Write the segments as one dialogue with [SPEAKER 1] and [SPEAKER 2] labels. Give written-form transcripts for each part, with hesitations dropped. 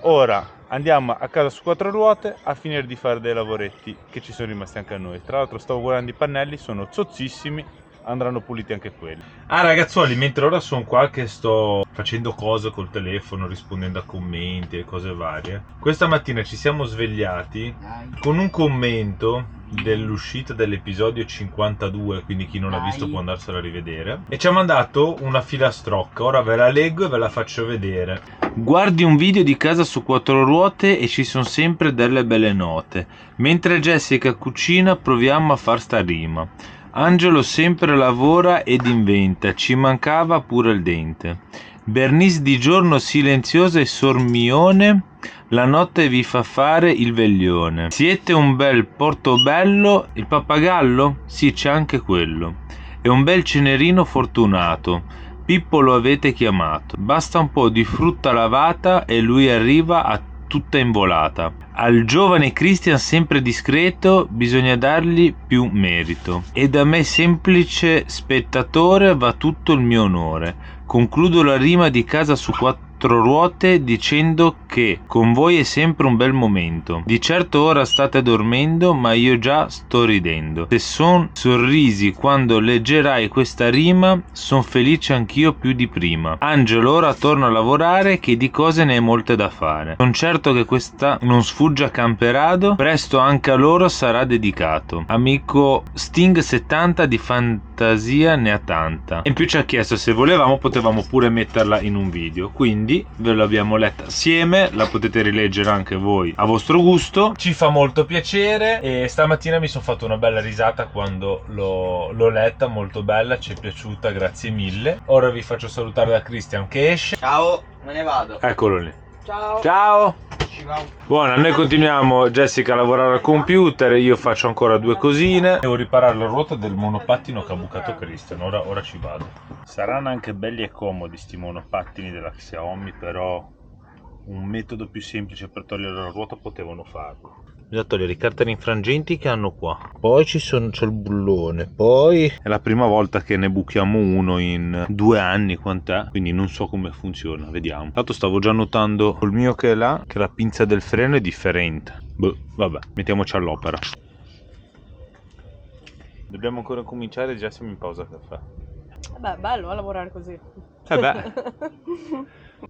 [SPEAKER 1] Ora andiamo a casa su quattro ruote a finire di fare dei lavoretti che ci sono rimasti anche a noi. Tra l'altro stavo guardando i pannelli, sono zozzissimi, andranno puliti anche quelli. Ragazzuoli, mentre ora sono qua che sto facendo cose col telefono, rispondendo a commenti e cose varie, questa mattina ci siamo svegliati con un commento dell'uscita dell'episodio 52, quindi chi non l'ha visto può andarselo a rivedere, e ci ha mandato una filastrocca. Ora ve la leggo e ve la faccio vedere. Guardi un video di casa su quattro ruote e ci sono sempre delle belle note. Mentre Jessica cucina proviamo a far sta rima. Angelo sempre lavora ed inventa, ci mancava pure il dente. Bernice di giorno silenziosa e sormione, la notte vi fa fare il veglione. Siete un bel Portobello, il pappagallo? Sì, c'è anche quello. È un bel cenerino fortunato, Pippo lo avete chiamato. Basta un po' di frutta lavata e lui arriva a tutta involata. Al giovane Christian sempre discreto bisogna dargli più merito. E da me semplice spettatore va tutto il mio onore. Concludo la rima di casa su quattro ruote dicendo che con voi è sempre un bel momento. Di certo ora state dormendo, ma io già sto ridendo. Se son sorrisi quando leggerai questa rima, son felice anch'io più di prima. Angelo ora torna a lavorare che di cose ne è molte da fare. Son certo che questa non sfugge a Camperado, presto anche a loro sarà dedicato. Amico Sting 70 di fantasia ne ha tanta. E in più ci ha chiesto se volevamo potevamo pure metterla in un video, quindi ve l'abbiamo letta assieme, la potete rileggere anche voi a vostro gusto. Ci fa molto piacere e stamattina mi sono fatto una bella risata quando l'ho letta, molto bella, ci è piaciuta, grazie mille. Ora vi faccio salutare da Christian che esce.
[SPEAKER 2] Ciao, me ne vado.
[SPEAKER 1] Eccolo lì.
[SPEAKER 2] Ciao.
[SPEAKER 1] Ciao.
[SPEAKER 2] Ciao.
[SPEAKER 1] Buona, noi continuiamo, Jessica a lavorare al computer, io faccio ancora due cosine. Devo riparare la ruota del monopattino che ha bucato Christian, ora ci vado. Saranno anche belli e comodi sti monopattini della Xiaomi, però un metodo più semplice per togliere la ruota potevano farlo. Bisogna togliere i cartellini infrangenti che hanno qua, poi c'è il bullone, poi è la prima volta che ne buchiamo uno in 2 anni, quant'è, quindi non so come funziona, vediamo. Tanto stavo già notando col mio che è là che la pinza del freno è differente. Boh, vabbè, mettiamoci all'opera. Dobbiamo ancora cominciare, già siamo in pausa caffè.
[SPEAKER 3] Beh, bello a lavorare così.
[SPEAKER 1] Beh.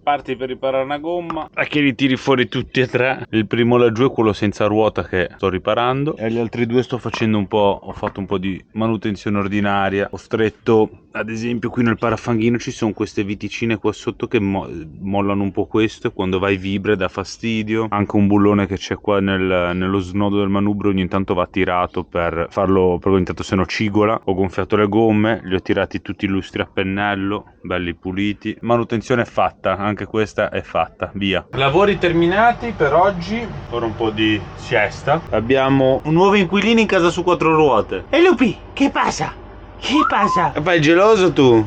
[SPEAKER 1] Parti per riparare una gomma, a che li tiri fuori tutti e tre. Il primo laggiù è quello senza ruota che sto riparando e gli altri due sto facendo ho fatto un po' di manutenzione ordinaria. Ho stretto, ad esempio qui nel parafanghino ci sono queste viticine qua sotto che mollano un po' questo e quando vai vibra dà fastidio. Anche un bullone che c'è qua nello snodo del manubrio ogni tanto va tirato per farlo, perché ogni tanto se no cigola. Ho gonfiato le gomme, li ho tirati tutti i lustri a pennello, belli puliti. Manutenzione fatta, anche questa è fatta, via. Lavori terminati per oggi, ora un po' di siesta. Abbiamo un nuovo inquilino in casa su quattro ruote.
[SPEAKER 2] E Lupi, che passa? Che passa?
[SPEAKER 1] Fai il geloso tu?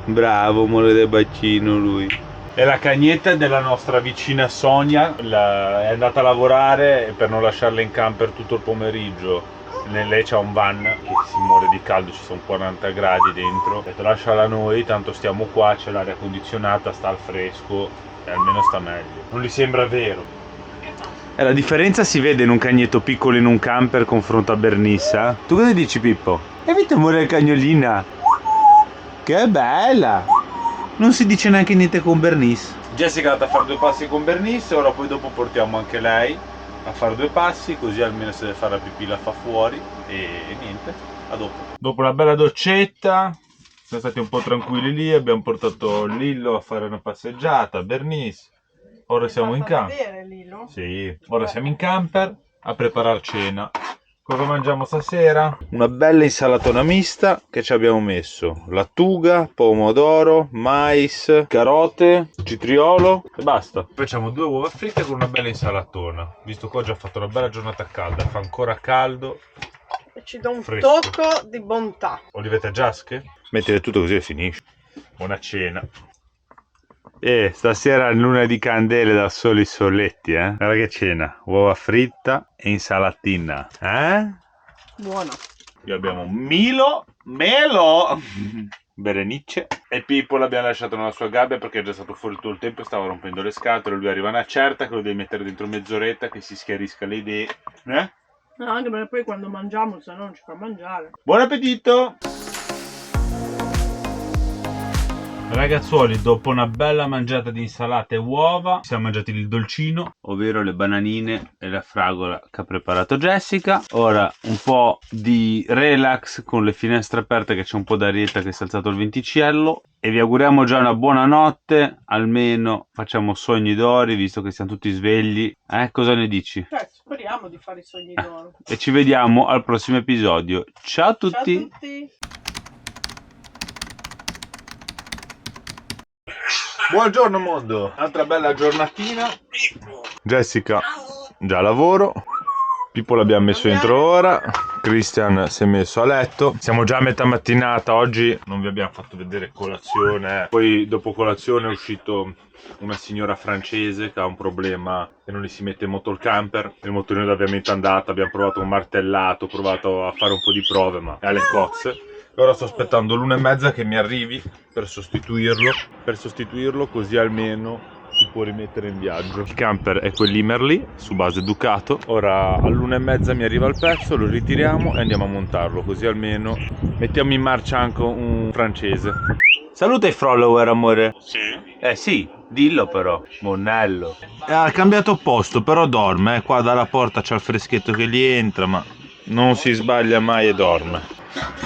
[SPEAKER 1] Bravo, amore del bacino lui. È la cagnetta della nostra vicina Sonia, è andata a lavorare e per non lasciarla in camper tutto il pomeriggio. Lei c'ha un van che si muore di caldo, ci sono 40 gradi dentro. Ho detto lasciala noi, tanto stiamo qua, c'è l'aria condizionata, sta al fresco e almeno sta meglio. Non gli sembra vero. E la differenza si vede in un cagnetto piccolo in un camper confronto a Bernissa. Tu cosa dici, Pippo? Hai visto muore cagnolina? Che bella! Non si dice neanche niente con Bernice. Jessica è andata a fare 2 passi con Bernice, ora poi dopo portiamo anche lei a fare 2 passi, così almeno se deve fare la pipì la fa fuori e niente, a dopo. Dopo una bella doccetta, siamo stati un po' tranquilli lì, abbiamo portato Lillo a fare una passeggiata, Bernice. Ora siamo in camper. Sì, ora siamo in camper a preparare cena. Cosa mangiamo stasera? Una bella insalatona mista che ci abbiamo messo lattuga, pomodoro, mais, carote, citriolo e basta. Facciamo 2 uova fritte con una bella insalatona. Visto che oggi ha fatto una bella giornata calda, fa ancora caldo.
[SPEAKER 3] E ci do un
[SPEAKER 1] fresco.
[SPEAKER 3] tocco di bontà.
[SPEAKER 1] Olivette giasche? Mettete tutto così e finisce. Buona cena. Stasera luna di candele da soli soletti, Guarda che cena, uova fritta e insalatina,
[SPEAKER 3] Buono.
[SPEAKER 1] Qui abbiamo Melo, Berenice. E Pippo l'abbiamo lasciato nella sua gabbia perché è già stato fuori tutto il tempo e stava rompendo le scatole. Lui arriva una certa che lo devi mettere dentro mezz'oretta, che si schiarisca le idee.
[SPEAKER 3] No, anche perché poi quando mangiamo, se no non ci fa mangiare.
[SPEAKER 1] Buon appetito! Ragazzuoli, dopo una bella mangiata di insalata e uova, ci siamo mangiati il dolcino, ovvero le bananine e la fragola che ha preparato Jessica. Ora un po' di relax con le finestre aperte, che c'è un po' d'arietta che si è alzato il venticello. E vi auguriamo già una buona notte, almeno facciamo sogni d'oro, visto che siamo tutti svegli. Cosa ne dici?
[SPEAKER 3] Speriamo di fare i sogni d'oro.
[SPEAKER 1] E ci vediamo al prossimo episodio. Ciao a tutti!
[SPEAKER 3] Ciao a tutti!
[SPEAKER 1] Buongiorno mondo, altra bella giornatina. Jessica già a lavoro, Pippo l'abbiamo messo dentro ora, Christian si è messo a letto. Siamo già a metà mattinata, oggi non vi abbiamo fatto vedere colazione. Poi dopo colazione è uscito una signora francese che ha un problema che non gli si mette in moto il camper. Il motorino d'avviamento è andato, abbiamo provato un martellato, ho provato a fare un po' di prove ma è alle cozze. Ora sto aspettando l'1:30 che mi arrivi per sostituirlo così almeno si può rimettere in viaggio. Il camper è quell'Imer lì, su base Ducato. Ora all'1:30 mi arriva il pezzo, lo ritiriamo e andiamo a montarlo, così almeno mettiamo in marcia anche un francese. Saluta i follower, amore.
[SPEAKER 4] Sì.
[SPEAKER 1] Sì, dillo però, Monnello. Ha cambiato posto, però dorme, qua dalla porta c'è il freschetto che gli entra, ma non si sbaglia mai e dorme.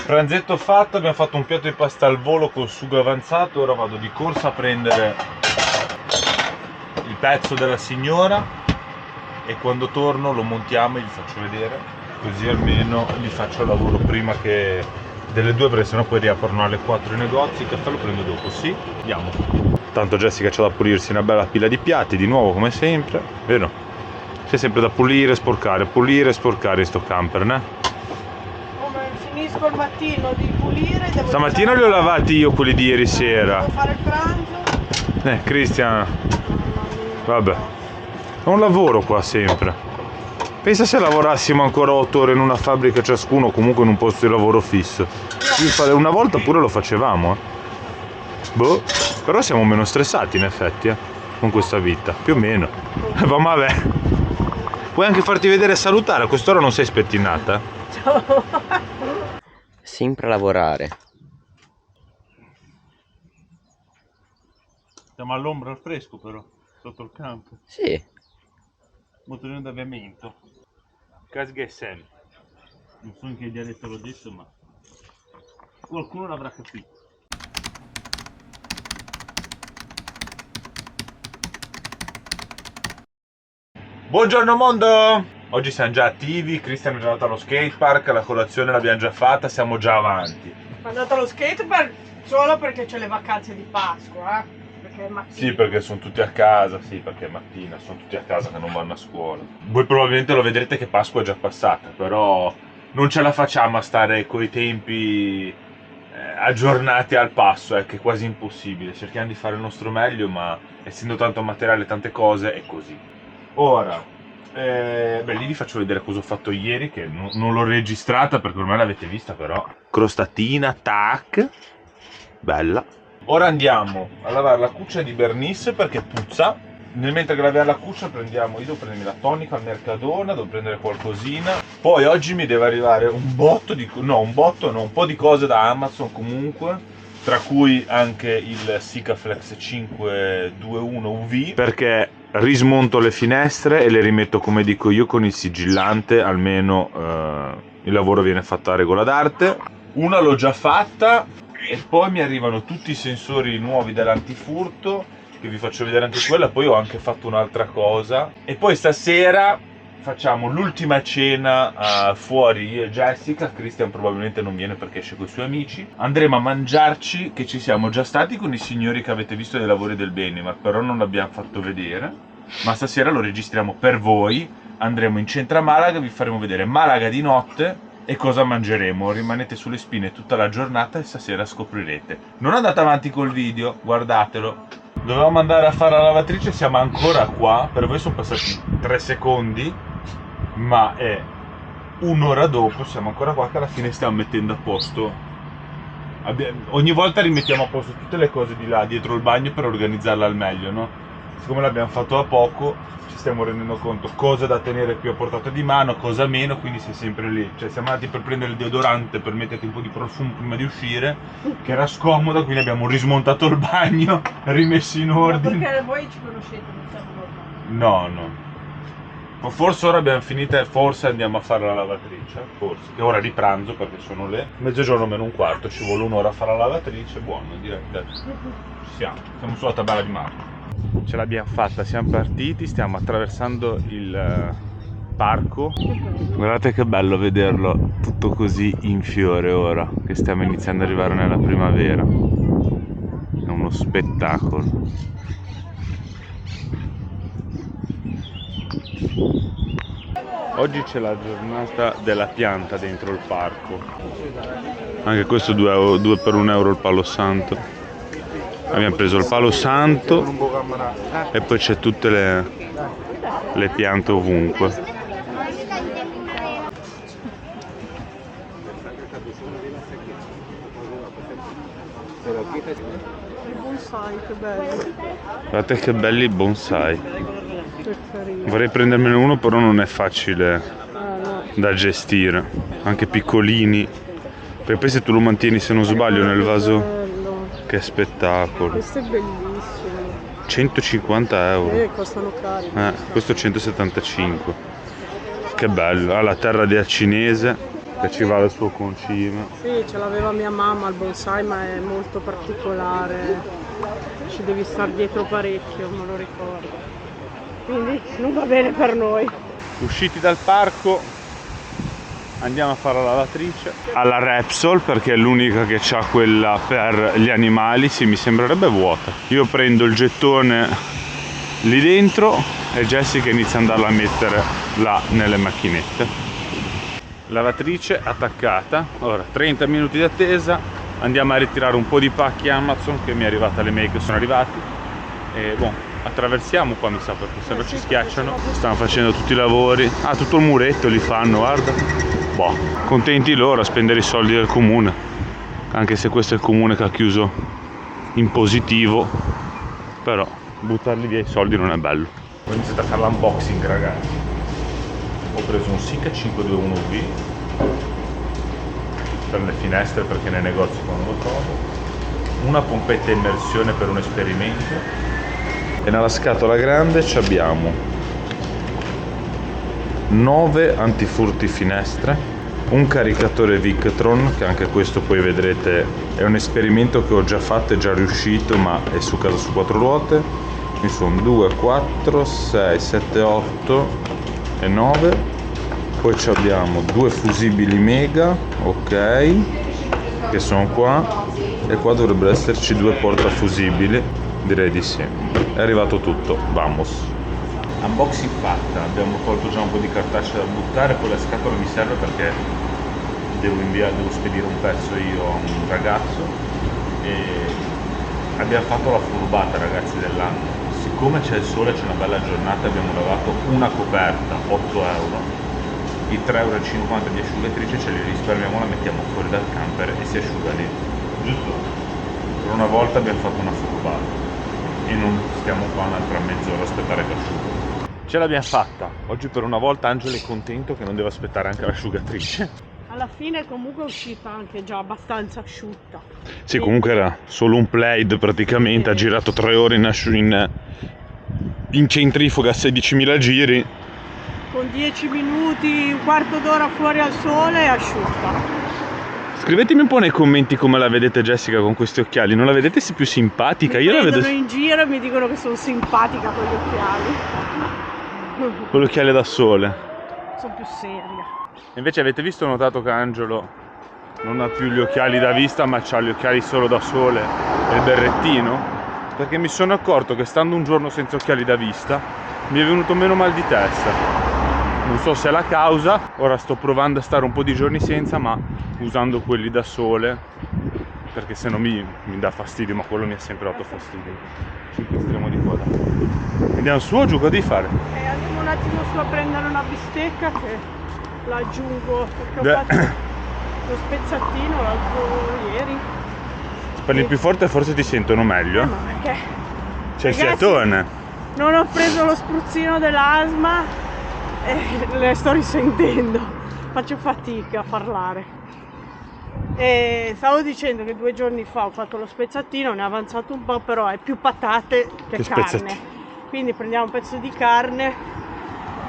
[SPEAKER 1] Pranzetto fatto, abbiamo fatto un piatto di pasta al volo col sugo avanzato. Ora vado di corsa a prendere il pezzo della signora e quando torno lo montiamo e vi faccio vedere, così almeno gli faccio il lavoro prima che delle 2, perché sennò poi riaprono alle 4 i negozi. Il caffè lo prendo dopo, sì? Andiamo. Tanto Jessica c'ha da pulirsi una bella pila di piatti, di nuovo come sempre, vero? C'è sempre da pulire e sporcare in sto camper, né?
[SPEAKER 3] Finisco il mattino di pulire.
[SPEAKER 1] Stamattina li ho lavati io quelli di ieri sera.
[SPEAKER 3] Devo fare il pranzo.
[SPEAKER 1] Cristian, vabbè, è un lavoro qua sempre. Pensa se lavorassimo ancora 8 ore in una fabbrica ciascuno, comunque in un posto di lavoro fisso. Una volta pure lo facevamo, però siamo meno stressati in effetti, con questa vita, più o meno. Ma vabbè. Puoi anche farti vedere e salutare, a quest'ora non sei spettinata?
[SPEAKER 4] Sempre a lavorare.
[SPEAKER 1] Siamo all'ombra, al fresco però, sotto il campo.
[SPEAKER 4] Sì.
[SPEAKER 1] Motorino d'avviamento. Casgesen. Non so in che dialetto l'ho detto, ma qualcuno l'avrà capito. Buongiorno mondo! Oggi siamo già attivi, Cristian è già andato allo skatepark, la colazione l'abbiamo già fatta, siamo già avanti.
[SPEAKER 3] Sono andato allo skatepark solo perché c'è le vacanze di Pasqua, perché è mattina.
[SPEAKER 1] Sì, perché sono tutti a casa, sì, perché è mattina, sono tutti a casa che non vanno a scuola. Voi probabilmente lo vedrete che Pasqua è già passata, però non ce la facciamo a stare coi tempi aggiornati al passo, che è quasi impossibile. Cerchiamo di fare il nostro meglio, ma essendo tanto materiale, tante cose, è così. Ora, lì vi faccio vedere cosa ho fatto ieri, che non l'ho registrata perché ormai l'avete vista, però. Crostatina, tac, bella. Ora andiamo a lavare la cuccia di Bernice perché puzza. Mentre che laviamo la cuccia io devo prendermi la tonica al Mercadona, devo prendere qualcosina. Poi oggi mi deve arrivare un po' di cose da Amazon comunque, tra cui anche il Sikaflex 521 UV, perché rismonto le finestre e le rimetto come dico io con il sigillante, almeno il lavoro viene fatto a regola d'arte. Una l'ho già fatta e poi mi arrivano tutti i sensori nuovi dell'antifurto, che vi faccio vedere anche quella. Poi ho anche fatto un'altra cosa e poi stasera facciamo l'ultima cena fuori, io e Jessica. Christian probabilmente non viene perché esce con i suoi amici. Andremo a mangiarci, che ci siamo già stati con i signori che avete visto nei lavori del Benimar, però non l'abbiamo fatto vedere, ma stasera lo registriamo per voi. Andremo in centro a Malaga, vi faremo vedere Malaga di notte e cosa mangeremo. Rimanete sulle spine tutta la giornata e stasera scoprirete. Non andate avanti col video, guardatelo. Dovevamo andare a fare la lavatrice, siamo ancora qua. Per voi sono passati 3 secondi, ma è un'ora dopo, siamo ancora qua che alla fine stiamo mettendo a posto Ogni volta rimettiamo a posto tutte le cose di là dietro il bagno per organizzarla al meglio, no? Siccome l'abbiamo fatto da poco, ci stiamo rendendo conto cosa da tenere più a portata di mano, cosa meno, quindi sei sempre lì. Cioè siamo andati per prendere il deodorante per metterti un po' di profumo prima di uscire, che era scomoda, quindi abbiamo rismontato il bagno, rimesso in ordine.
[SPEAKER 3] Perché voi ci conoscete, non siamo normali.
[SPEAKER 1] No, no. Ma forse ora abbiamo finito e forse andiamo a fare la lavatrice, forse, che ora è di pranzo perché sono le mezzogiorno meno un quarto, ci vuole un'ora a fare la lavatrice, buono, direi che ci siamo sulla tabella di marcia. Ce l'abbiamo fatta, siamo partiti, stiamo attraversando il parco. Guardate che bello vederlo tutto così in fiore ora, che stiamo iniziando ad arrivare nella primavera. È uno spettacolo. Oggi c'è la giornata della pianta dentro il parco. Anche questo 2 per 1 euro il palo santo. Abbiamo preso il palo santo e poi c'è tutte le piante ovunque.
[SPEAKER 3] Il bonsai, che bello.
[SPEAKER 1] Guardate che belli i bonsai.
[SPEAKER 3] Che carino.
[SPEAKER 1] Vorrei prendermene uno, però non è facile
[SPEAKER 3] No.
[SPEAKER 1] da gestire. Anche piccolini. Perché poi se tu lo mantieni, se non sbaglio, nel vaso.
[SPEAKER 3] Bello.
[SPEAKER 1] Che spettacolo.
[SPEAKER 3] Questo è bellissimo.
[SPEAKER 1] 150 euro.
[SPEAKER 3] Costano cari.
[SPEAKER 1] Questo 175. Che bello. Ha la terra del cinese che ci va al suo concime.
[SPEAKER 3] Sì, ce l'aveva mia mamma il bonsai, ma è molto particolare. Ci devi star dietro parecchio, me lo ricordo. Quindi non va bene per noi.
[SPEAKER 1] Usciti dal parco andiamo a fare la lavatrice alla Repsol, perché è l'unica che ha quella per gli animali. Sì, mi sembrerebbe vuota. Io prendo il gettone lì dentro e Jessica inizia ad andarla a mettere là nelle macchinette. Lavatrice attaccata. Ora 30 minuti di attesa, andiamo a ritirare un po' di pacchi Amazon, che mi è arrivata le mail che sono arrivati, e attraversiamo qua, mi sa, perché se no ci schiacciano. Stanno facendo tutti i lavori. Tutto il muretto li fanno, guarda. Contenti loro a spendere i soldi del comune, anche se questo è il comune che ha chiuso in positivo, però buttarli via i soldi non è bello. Ho iniziato a fare l'unboxing, ragazzi. Ho preso un Sika 521V per le finestre, perché nei negozi qua non lo trovo, una pompetta immersione per un esperimento, e nella scatola grande abbiamo 9 antifurti finestre, un caricatore Victron, che anche questo poi vedrete è un esperimento che ho già fatto, è già riuscito, ma è su casa su 4 ruote. Quindi sono 2, 4, 6, 7, 8 e 9. Poi abbiamo 2 fusibili Mega, ok, che sono qua, e qua dovrebbero esserci 2 portafusibili, direi di sì. È arrivato tutto, vamos. Unboxing fatta, abbiamo tolto già un po' di cartacea da buttare, poi la scatola mi serve perché devo spedire un pezzo io a un ragazzo, e abbiamo fatto la furbata, ragazzi, dell'anno. Siccome c'è il sole, c'è una bella giornata, abbiamo lavato una coperta, 8 euro, i 3,50 euro di asciugatrice ce li risparmiamo, la mettiamo fuori dal camper e si asciuga lì, giusto? Per una volta abbiamo fatto una furbata e non stiamo qua un'altra mezz'ora a aspettare che asciuga. Ce l'abbiamo fatta. Oggi per una volta Angelo è contento che non deve aspettare anche l'asciugatrice.
[SPEAKER 3] Alla fine comunque è uscita anche già abbastanza asciutta.
[SPEAKER 1] Sì, comunque era solo un plaid praticamente, ha girato 3 ore in centrifuga a 16.000 giri.
[SPEAKER 3] Con 10 minuti, un quarto d'ora fuori al sole è asciutta.
[SPEAKER 1] Scrivetemi un po' nei commenti come la vedete Jessica con questi occhiali. Non la vedete più simpatica?
[SPEAKER 3] Mi
[SPEAKER 1] Io la vedo
[SPEAKER 3] prendono in giro e mi dicono che sono simpatica con gli occhiali.
[SPEAKER 1] con gli occhiali da sole.
[SPEAKER 3] Sono più seria.
[SPEAKER 1] Invece avete visto, notato che Angelo non ha più gli occhiali da vista, ma ha gli occhiali solo da sole e il berrettino? Perché mi sono accorto che stando un giorno senza occhiali da vista mi è venuto meno mal di testa. Non so se è la causa, ora sto provando a stare un po' di giorni senza, ma usando quelli da sole, perché se no mi dà fastidio, ma quello mi ha sempre dato fastidio. Ci incastriamo di qua. Andiamo su o giù, cosa devi fare?
[SPEAKER 3] Andiamo un attimo su a prendere una bistecca che la aggiungo, perché ho fatto lo spezzatino l'altro ieri.
[SPEAKER 1] Parli più forte, forse ti sentono meglio.
[SPEAKER 3] Ma perché?
[SPEAKER 1] C'è il
[SPEAKER 3] Ragazzi,
[SPEAKER 1] fiatone.
[SPEAKER 3] non ho preso lo spruzzino dell'asma e le sto risentendo. Faccio fatica a parlare. E stavo dicendo che 2 giorni fa ho fatto lo spezzatino, ne è avanzato un po', però è più patate che carne.
[SPEAKER 1] spezzatino.
[SPEAKER 3] Quindi prendiamo un pezzo di carne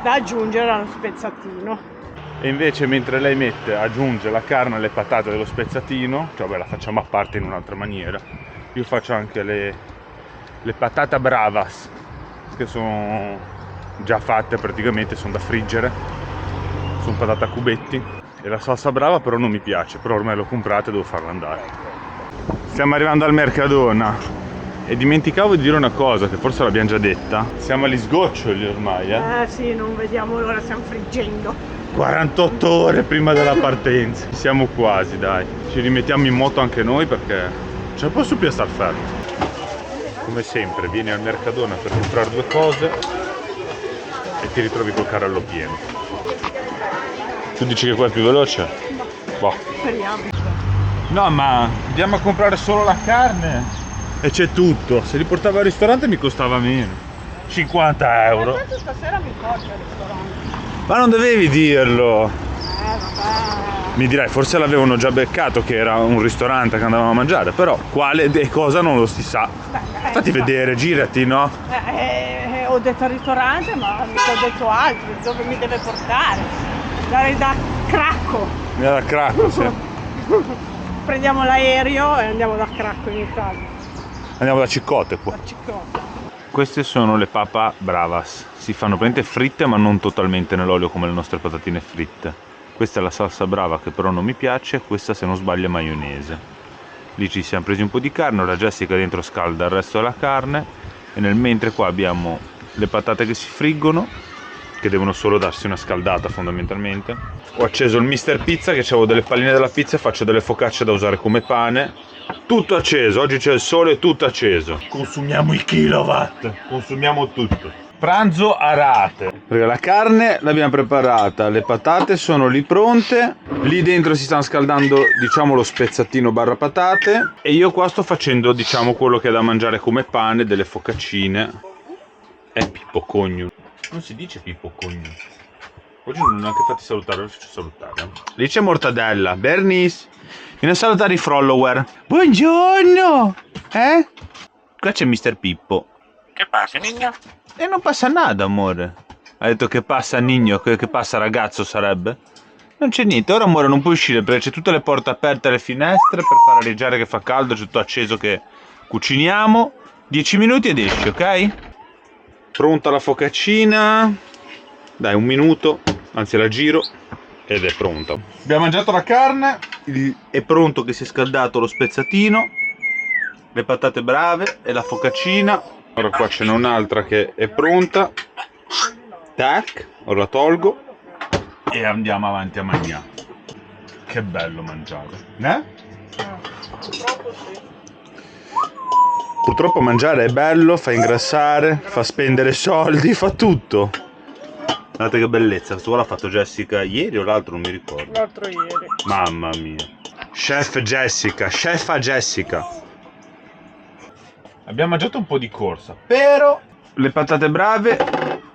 [SPEAKER 3] da aggiungere allo spezzatino.
[SPEAKER 1] E invece mentre lei aggiunge la carne alle patate dello spezzatino, cioè vabbè, la facciamo a parte in un'altra maniera, io faccio anche le patate bravas, che sono già fatte praticamente, sono da friggere, sono patate a cubetti, e la salsa brava però non mi piace, però ormai l'ho comprata e devo farla andare. Stiamo arrivando al Mercadona e dimenticavo di dire una cosa che forse l'abbiamo già detta, siamo agli sgoccioli ormai,
[SPEAKER 3] Sì, non vediamo l'ora, stiamo friggendo.
[SPEAKER 1] 48 ore prima della partenza. Siamo quasi, dai. Ci rimettiamo in moto anche noi perché ce ne posso più a star fermo. Come sempre, vieni al Mercadona per comprare 2 cose e ti ritrovi col carrello pieno. Tu dici che qua è più veloce? Boh.
[SPEAKER 3] Speriamo.
[SPEAKER 1] No, ma andiamo a comprare solo la carne e c'è tutto. Se li portavo al ristorante mi costava meno. 50 euro.
[SPEAKER 3] Tanto stasera mi porta al ristorante.
[SPEAKER 1] Ma non dovevi dirlo.
[SPEAKER 3] Vabbè.
[SPEAKER 1] Mi dirai, forse l'avevano già beccato che era un ristorante che andavamo a mangiare, però quale e cosa non lo si sa. Fatti vedere, girati, no?
[SPEAKER 3] Ho detto al ristorante, ma mi ho detto altro, dove mi deve portare? Da Cracco.
[SPEAKER 1] Mi da Cracco, sì.
[SPEAKER 3] Prendiamo l'aereo e andiamo da Cracco in Italia.
[SPEAKER 1] Andiamo da Cicote qua.
[SPEAKER 3] Da Cicote.
[SPEAKER 1] Queste sono le papa bravas. Si fanno praticamente fritte ma non totalmente nell'olio come le nostre patatine fritte. Questa è la salsa brava che però non mi piace, questa se non sbaglio è maionese. Lì ci siamo presi un po' di carne, ora Jessica dentro scalda il resto della carne e nel mentre qua abbiamo le patate che si friggono, che devono solo darsi una scaldata fondamentalmente. Ho acceso il Mister Pizza, che c'avevo delle palline della pizza e faccio delle focacce da usare come pane. Tutto acceso, oggi c'è il sole, tutto acceso. Consumiamo i kilowatt, consumiamo tutto. Pranzo a rate. Perché la carne l'abbiamo preparata, le patate sono lì pronte, lì dentro si stanno scaldando, diciamo, lo spezzatino barra patate e io qua sto facendo, diciamo, quello che è da mangiare come pane, delle focaccine. È Pippo Cognu. Non si dice Pippo Cognu. Oggi non ho neanche fatti salutare, lo faccio salutare. Lì c'è Mortadella. Bernice, vieni a salutare i follower. Buongiorno! Qua c'è Mister Pippo.
[SPEAKER 2] Che passa, niño?
[SPEAKER 1] E non passa nada, amore. Ha detto che passa niño, che passa ragazzo sarebbe. Non c'è niente, ora amore non puoi uscire perché c'è tutte le porte aperte, le finestre per far areggiare che fa caldo, c'è tutto acceso che cuciniamo. 10 minuti ed esci, ok? Pronta la focaccina. Dai, 1 minuto, anzi la giro ed è pronta. Abbiamo mangiato la carne, è pronto che si è scaldato lo spezzatino, le patate brave e la focaccina. Ora qua ce n'è un'altra che è pronta. Tac, ora la tolgo e andiamo avanti a mangiare. Che bello mangiare, eh?
[SPEAKER 3] Purtroppo sì.
[SPEAKER 1] Purtroppo mangiare è bello, fa ingrassare, fa spendere soldi, fa tutto. Guardate che bellezza, questo qua l'ha fatto Jessica ieri o l'altro, non mi ricordo.
[SPEAKER 3] L'altro ieri.
[SPEAKER 1] Mamma mia. Chef Jessica, chefa Jessica. Abbiamo mangiato un po' di corsa, però le patate brave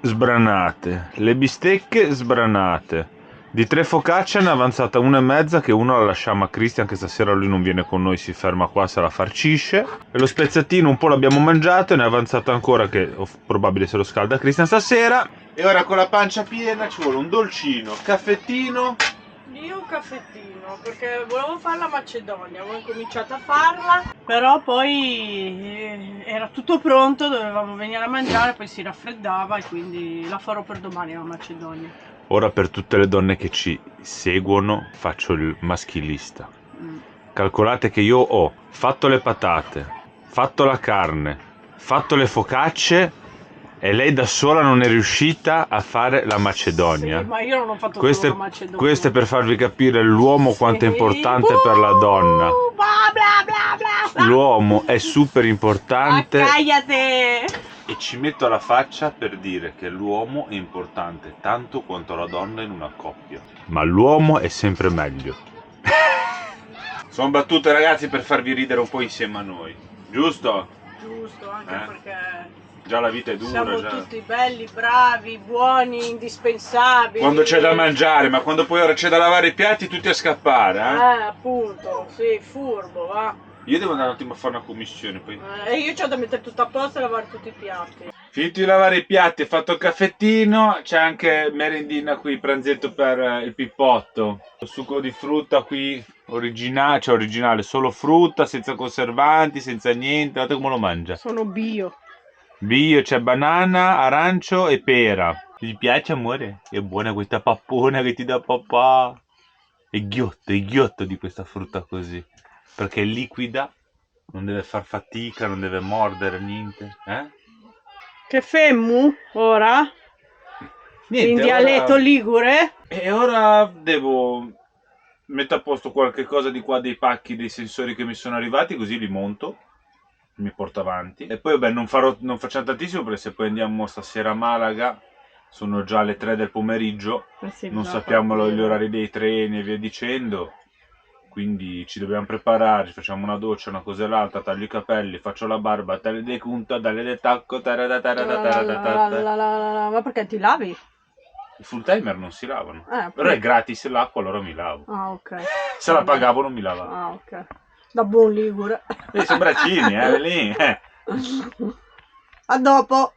[SPEAKER 1] sbranate, le bistecche sbranate. Di 3 focacce ne è avanzata 1,5 che una la lasciamo a Cristian, che stasera lui non viene con noi, si ferma qua, se la farcisce. E lo spezzatino un po' l'abbiamo mangiato e ne è avanzata ancora che probabile se lo scalda Cristian stasera. E ora con la pancia piena ci vuole un dolcino, caffettino.
[SPEAKER 3] Io un caffettino, perché volevo fare la Macedonia, avevo cominciato a farla, però poi era tutto pronto, dovevamo venire a mangiare, poi si raffreddava e quindi la farò per domani la Macedonia.
[SPEAKER 1] Ora per tutte le donne che ci seguono faccio il maschilista. Calcolate che io ho fatto le patate, fatto la carne, fatto le focacce e lei da sola non è riuscita a fare la Macedonia.
[SPEAKER 3] Sì, ma io non ho fatto
[SPEAKER 1] Questo
[SPEAKER 3] solo la Macedonia.
[SPEAKER 1] questo è per farvi capire l'uomo quanto è
[SPEAKER 3] Sì.
[SPEAKER 1] importante per la donna.
[SPEAKER 3] Bla bla bla bla bla.
[SPEAKER 1] L'uomo è super importante.
[SPEAKER 3] Accagliate!
[SPEAKER 1] E ci metto la faccia per dire che l'uomo è importante tanto quanto la donna in una coppia. Ma l'uomo è sempre meglio. Sono battute ragazzi per farvi ridere un po' insieme a noi, giusto?
[SPEAKER 3] Giusto, anche perché
[SPEAKER 1] Già la vita è dura,
[SPEAKER 3] siamo
[SPEAKER 1] già.
[SPEAKER 3] tutti belli, bravi, buoni, indispensabili.
[SPEAKER 1] Quando c'è da mangiare, ma quando poi ora c'è da lavare i piatti tutti a scappare,
[SPEAKER 3] Appunto, sì, furbo, va.
[SPEAKER 1] Io devo andare un attimo a fare una commissione poi.
[SPEAKER 3] E io c'ho da mettere tutto a posto e lavare tutti i piatti.
[SPEAKER 1] Finito di lavare i piatti, fatto il caffettino, c'è anche merendina qui, pranzetto per il pippotto. Il succo di frutta qui, originale, cioè originale, solo frutta, senza conservanti, senza niente, guardate come lo mangia.
[SPEAKER 3] Sono bio.
[SPEAKER 1] Bio, c'è banana, arancio e pera. Ti piace amore? È buona questa pappona che ti dà papà. È ghiotto di questa frutta così. Perché è liquida, non deve far fatica, non deve mordere niente,
[SPEAKER 3] Che femmu ora?
[SPEAKER 1] Niente,
[SPEAKER 3] In dialetto ligure?
[SPEAKER 1] E ora devo mettere a posto qualche cosa di qua dei pacchi dei sensori che mi sono arrivati, così li monto, mi porto avanti. E poi vabbè, non facciamo tantissimo perché se poi andiamo stasera a Malaga, sono già le 3 del pomeriggio, non sappiamo gli orari dei treni e via dicendo. Quindi ci dobbiamo preparare, ci facciamo una doccia, una cosa e l'altra, taglio i capelli, faccio la barba, tale de cunta, dalle de tacco,
[SPEAKER 3] Ma perché ti lavi?
[SPEAKER 1] I full timer non si lavano.
[SPEAKER 3] Appunto.
[SPEAKER 1] Però è gratis l'acqua, allora mi lavo.
[SPEAKER 3] Ah, ok.
[SPEAKER 1] Se la pagavo non mi lavavo.
[SPEAKER 3] Ah, ok. Da buon ligure.
[SPEAKER 1] Sono braccini, lì.
[SPEAKER 3] A dopo.